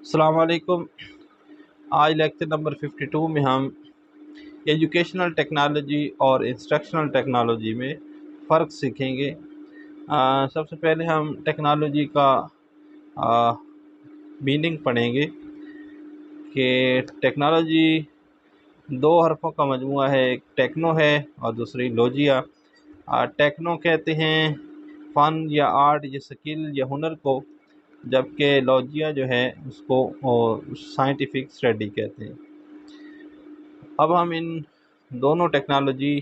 السلام علیکم۔ آج لیکچر نمبر 52 میں ہم ایجوکیشنل ٹیکنالوجی اور انسٹرکشنل ٹیکنالوجی میں فرق سیکھیں گے۔ سب سے پہلے ہم ٹیکنالوجی کا میننگ پڑھیں گے کہ ٹیکنالوجی دو حرفوں کا مجموعہ ہے، ایک ٹیکنو ہے اور دوسری لوجیا۔ ٹیکنو کہتے ہیں فن یا آرٹ یا سکل یا ہنر کو، جبکہ لوجیا جو ہے اس کو سائنٹیفک اسٹڈی کہتے ہیں۔ اب ہم ان دونوں ٹیکنالوجی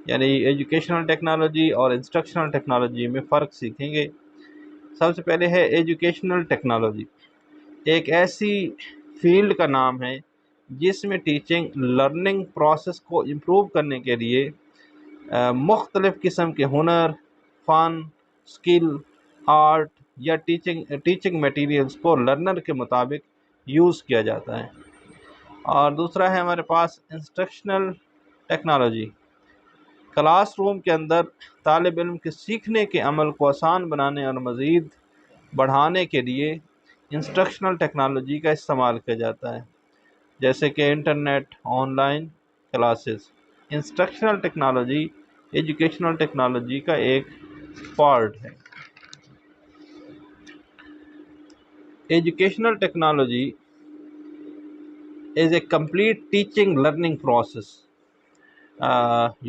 یعنی ایجوکیشنل ٹیکنالوجی اور انسٹرکشنل ٹیکنالوجی میں فرق سیکھیں گے۔ سب سے پہلے ہے ایجوکیشنل ٹیکنالوجی، ایک ایسی فیلڈ کا نام ہے جس میں ٹیچنگ لرننگ پروسیس کو امپروو کرنے کے لیے مختلف قسم کے ہنر، فن، سکل، آرٹ یا ٹیچنگ میٹیریلز کو لرنر کے مطابق یوز کیا جاتا ہے۔ اور دوسرا ہے ہمارے پاس انسٹرکشنل ٹیکنالوجی، کلاس روم کے اندر طالب علم کے سیکھنے کے عمل کو آسان بنانے اور مزید بڑھانے کے لیے انسٹرکشنل ٹیکنالوجی کا استعمال کیا جاتا ہے، جیسے کہ internet, on line classes. Instructional technology educational technology کا ایک پارٹ ہے۔ Educational technology is a complete teaching learning process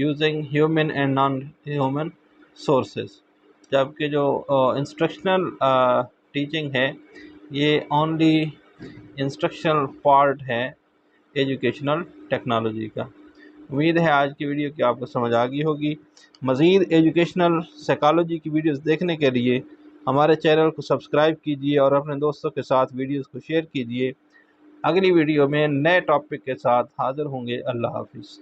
using human and non-human sources، جبکہ جو انسٹرکشنل ٹیچنگ ہے یہ اونلی انسٹرکشنل پارٹ ہے ایجوکیشنل ٹیکنالوجی کا۔ امید ہے آج کی ویڈیو کی آپ کو سمجھ آ گئی ہوگی۔ مزید ایجوکیشنل سائیکالوجی کی ویڈیوز دیکھنے کے لیے ہمارے چینل کو سبسکرائب کیجیے اور اپنے دوستوں کے ساتھ ویڈیوز کو شیئر کیجیے۔ اگلی ویڈیو میں نئے ٹاپک کے ساتھ حاضر ہوں گے۔ اللہ حافظ۔